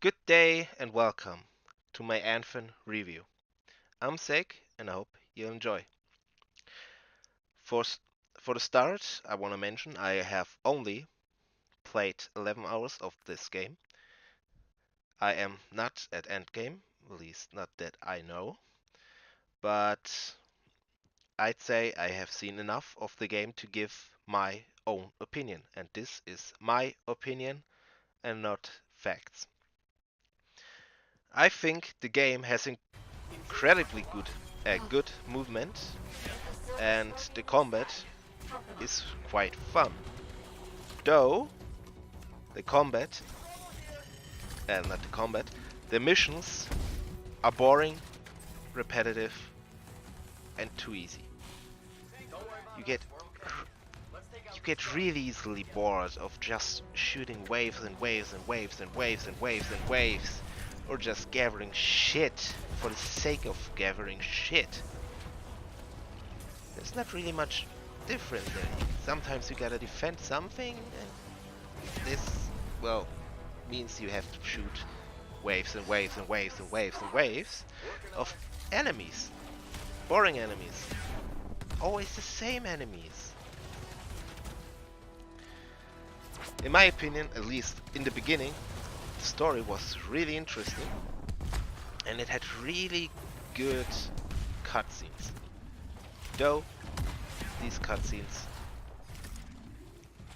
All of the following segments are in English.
Good day and welcome to my Anthem review. I'm Zeyc and I hope you enjoy. For, s- for the start, I want to mention I have only played 11 hours of this game. I am not at endgame, at least not that I know, but I'd say I have seen enough of the game to give my own opinion, and this is my opinion and not facts. I think the game has incredibly good movement, and the combat is quite fun. Though the combat, not the combat, the missions are boring, repetitive, and too easy. You get you get really easily bored of just shooting waves and waves and waves and waves and waves and waves, or just gathering shit for the sake of gathering shit. There's not really much different there. Sometimes you gotta defend something, and this, well, means you have to shoot waves and waves and waves and waves and waves of enemies. Boring enemies. Always the same enemies. In my opinion, at least in the beginning, the story was really interesting and it had really good cutscenes. Though these cutscenes,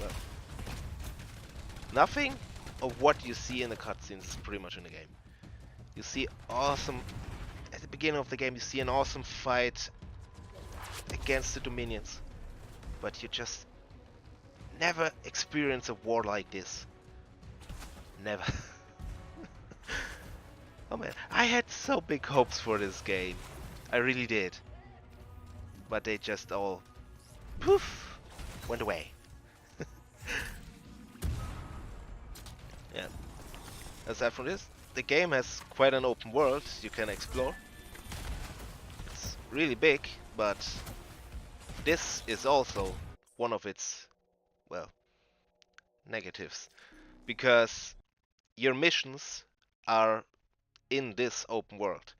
well, nothing of what you see in the cutscenes is pretty much in the game. You see awesome, at the beginning of the game you see an awesome fight against the Dominions, but you just never experience a war like this. Never. Oh man, I had so big hopes for this game. I really did. But they just all poof went away. Yeah. Aside from this, the game has quite an open world you can explore. It's really big, but this is also one of its, well, negatives. Because your missions are in this open world.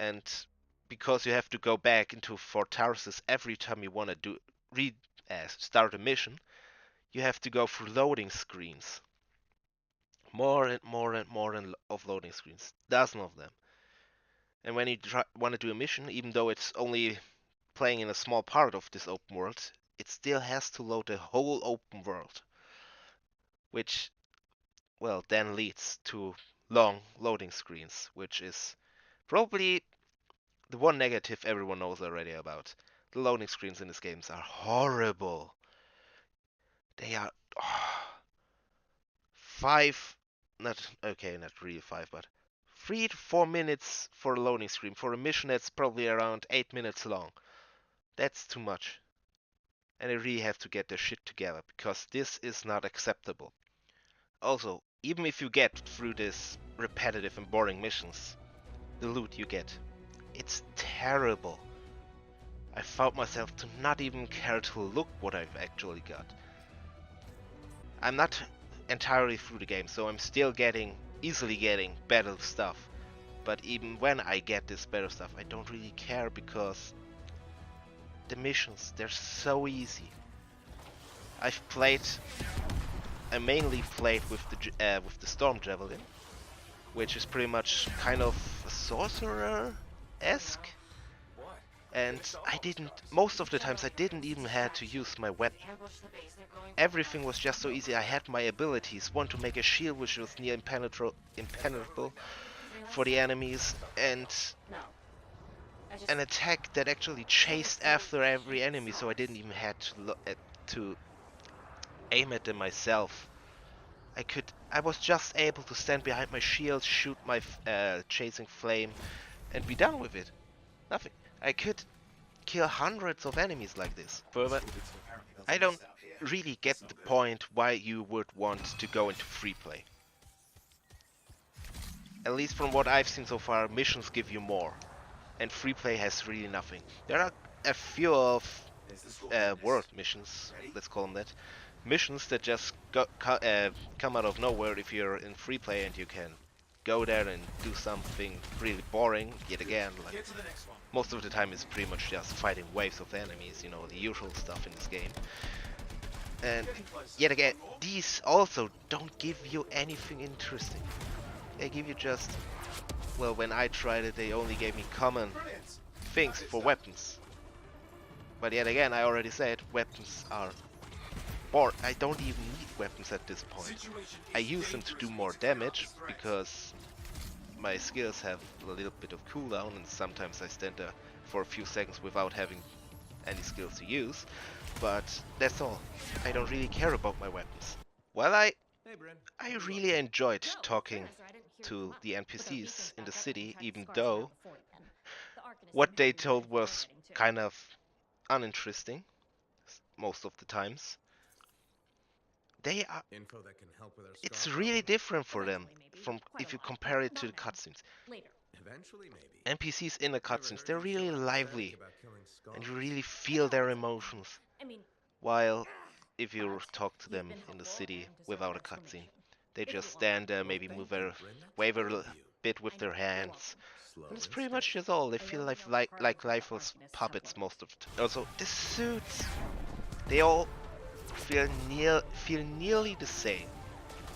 And because you have to go back into Fort Tarsus every time you want to start a mission, you have to go through loading screens. More and more and more of loading screens. Dozens of them. And when you want to do a mission, even though it's only playing in a small part of this open world, it still has to load the whole open world. Which, well, then leads to long loading screens, which is probably the one negative everyone knows already about. The loading screens in these games are horrible. They are five, not okay, not really five, but 3 to 4 minutes for a loading screen for a mission that's probably around 8 minutes long. That's too much. And they really have to get their shit together because this is not acceptable. Also, even if you get through this repetitive and boring missions, the loot you get, it's terrible. I found myself to not even care to look what I've actually got. I'm not entirely through the game, so I'm still easily getting better stuff. But even when I get this better stuff, I don't really care because the missions, they're so easy. I mainly played with the Storm Javelin, which is pretty much kind of a sorcerer-esque. And most of the times I didn't even have to use my weapon. Everything was just so easy. I had my abilities. One to make a shield which was near impenetrable for the enemies, and an attack that actually chased after every enemy, so I didn't even have to aim at them myself. I was just able to stand behind my shield, shoot my chasing flame, and be done with it. Nothing. I could kill hundreds of enemies like this. Further, I don't really get the point why you would want to go into free play. At least from what I've seen so far, missions give you more, and free play has really nothing. There are a few of world missions, let's call them that, missions that just come out of nowhere if you're in free play, and you can go there and do something really boring yet again. Like most of the time it's pretty much just fighting waves of enemies, you know, the usual stuff in this game. And yet again, these also don't give you anything interesting. They give you just, well, when I tried it, they only gave me common things for weapons. But yet again, I already said, weapons are bored. I don't even need weapons at this point. I use them to do more damage, because my skills have a little bit of cooldown, and sometimes I stand there for a few seconds without having any skills to use. But that's all. I don't really care about my weapons. Well, I really enjoyed talking to the NPCs in the city, even though what they told was kind of uninteresting most of the times. They are. It's really different for them from if you compare it to the cutscenes. NPCs in the cutscenes, they're really lively, and you really feel their emotions. While if you talk to them in the city without a cutscene, they just stand there, maybe wave a bit with their hands. And it's pretty much just all. They feel like lifeless puppets most of it. Also, the suits, they all feel nearly the same.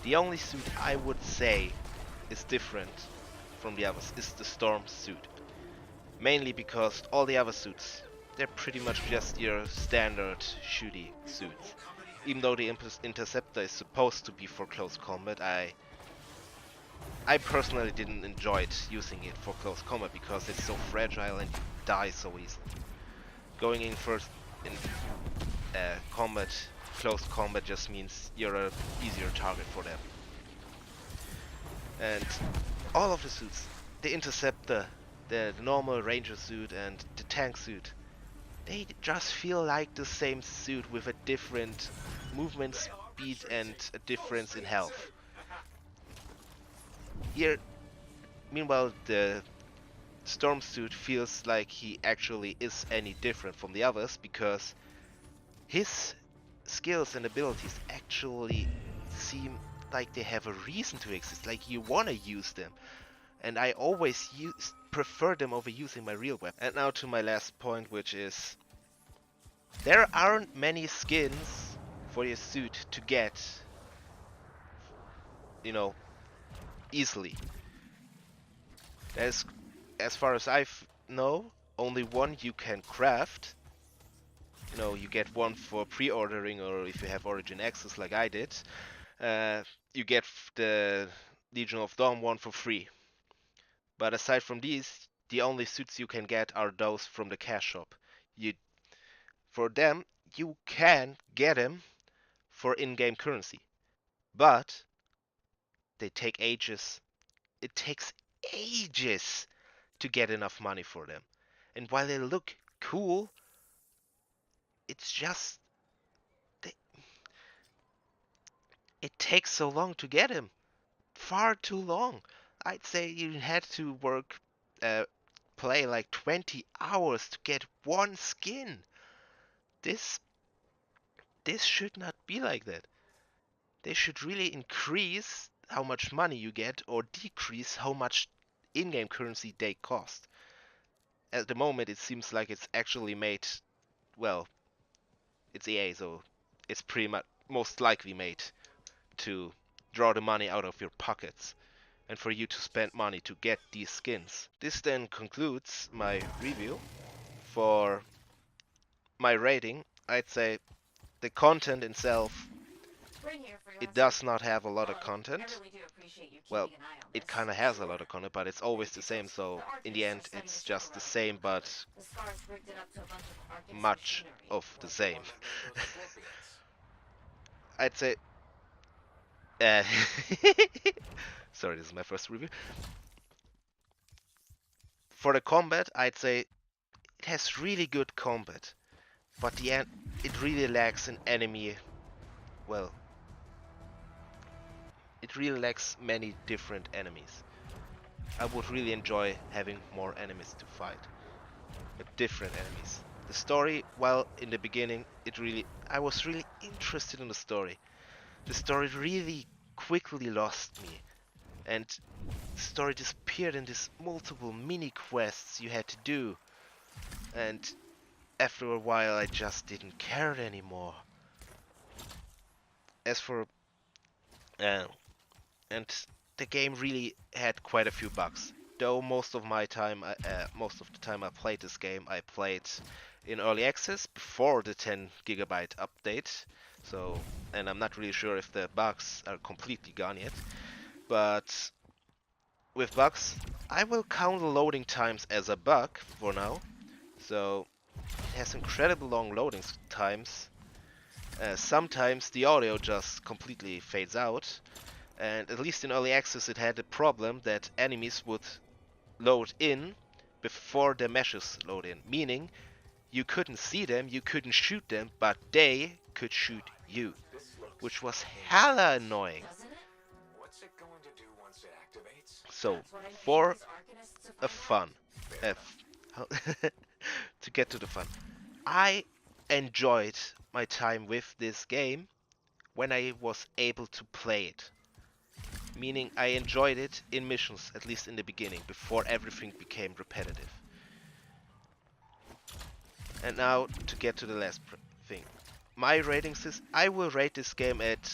The only suit I would say is different from the others is the storm suit. Mainly because all the other suits, they're pretty much just your standard shooty suits. Even though the interceptor is supposed to be for close combat, I personally didn't enjoy using it for close combat because it's so fragile and you die so easily. Going in first in combat, close combat just means you're an easier target for them. And all of the suits, the interceptor, the normal ranger suit and the tank suit, they just feel like the same suit with a different movement speed and a difference in health. Here, meanwhile, the storm suit feels like he actually is any different from the others, because his skills and abilities actually seem like they have a reason to exist, like you want to use them. And I always prefer them over using my real weapon. And now to my last point, which is there aren't many skins for your suit to get, you know, easily. There's, as far as I know, only one you can craft. You know, you get one for pre-ordering, or if you have Origin Access like I did, you get the Legion of Dawn one for free. But aside from these, the only suits you can get are those from the cash shop. For them, you can get them for in-game currency, but they take ages. It takes ages to get enough money for them. And while they look cool, it's just it takes so long to get them. Far too long. I'd say you had to play like 20 hours to get one skin. This should not be like that. They should really increase how much money you get or decrease how much in-game currency they cost. At the moment, it seems like it's actually made, well, it's EA, so it's pretty much most likely made to draw the money out of your pockets and for you to spend money to get these skins. This then concludes my review. For my rating, I'd say the content itself, it does not have a lot of content. Well, it kind of has a lot of content, but it's always the same, so in the end it's just the same, but much of the same. I'd say sorry, this is my first review. For the combat, I'd say it has really good combat, but it really lacks an enemy. Well, it really lacks many different enemies. I would really enjoy having more enemies to fight, but different enemies. The story, while in the beginning I was really interested in the story. The story really quickly lost me, and the story disappeared in these multiple mini quests you had to do, and after a while I just didn't care anymore. As for and the game really had quite a few bugs. Though most of the time I played this game, I played in early access before the 10 gigabyte update. So, and I'm not really sure if the bugs are completely gone yet. But with bugs, I will count the loading times as a bug for now. So it has incredibly long loading times. Sometimes the audio just completely fades out. And at least in early access it had the problem that enemies would load in before the meshes load in. Meaning, you couldn't see them, you couldn't shoot them, but they could shoot you. Which was hella annoying. So, for a fun, to get to the fun, I enjoyed my time with this game when I was able to play it. Meaning I enjoyed it in missions, at least in the beginning, before everything became repetitive. And now to get to the last thing. My ratings is, I will rate this game at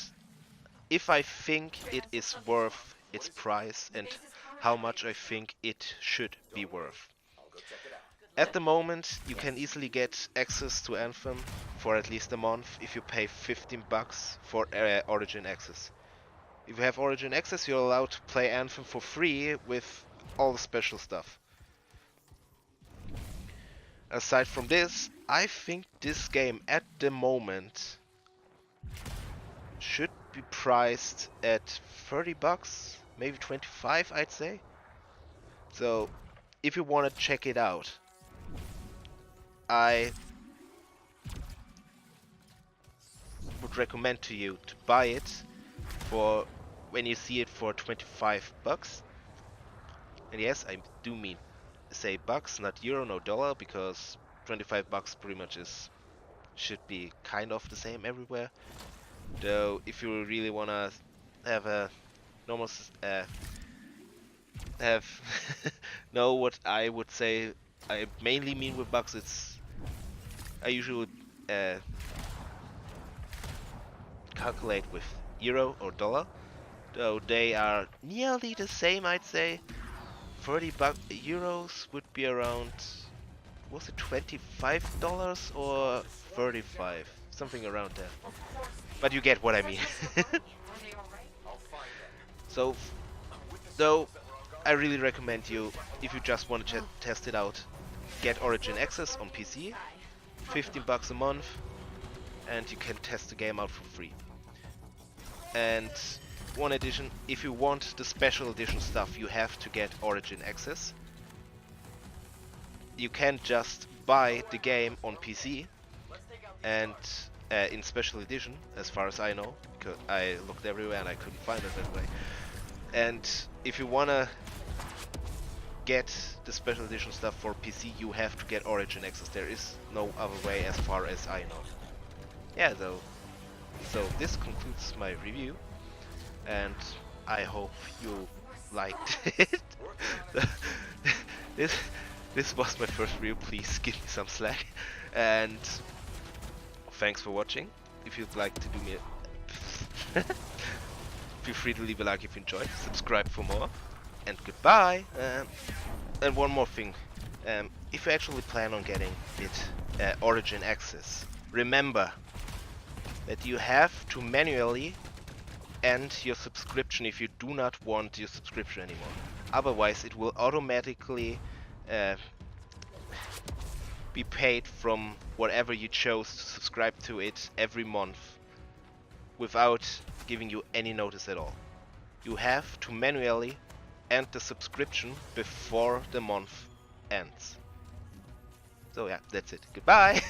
if I think it is worth its price and how much I think it should be worth. At the moment, you can easily get access to Anthem for at least a month if you pay $15 for Origin access. If you have Origin access, you're allowed to play Anthem for free with all the special stuff. Aside from this, I think this game at the moment should be priced at $30, maybe 25, I'd say. So, if you want to check it out, I would recommend to you to buy it for when you see it for $25. And yes, I do mean say bucks, not euro, no dollar, because $25 pretty much should be kind of the same everywhere. Though if you really wanna have a normal know what I would say I mainly mean with bucks, I usually calculate with euro or dollar, though they are nearly the same, I'd say. 30 euros would be around, was it $25 or 35? Something around there. But you get what I mean. So, though, I really recommend you, if you just want to test it out, get Origin Access on PC, $15 a month, and you can test the game out for free. And one addition, if you want the special edition stuff, you have to get Origin Access. You can't just buy the game on PC and in special edition, as far as I know, because I looked everywhere and I couldn't find it that way. And if you wanna get the special edition stuff for PC, you have to get Origin Access. There is no other way, as far as I know. Yeah, though. So this concludes my review, and I hope you liked it. This was my first review. Please give me some slack, and thanks for watching. If you'd like to do me feel free to leave a like if you enjoyed, subscribe for more, and goodbye. And one more thing, if you actually plan on getting it Origin Access, remember that you have to manually end your subscription if you do not want your subscription anymore. Otherwise, it will automatically be paid from whatever you chose to subscribe to it every month without giving you any notice at all. You have to manually end the subscription before the month ends. So yeah, that's it. Goodbye!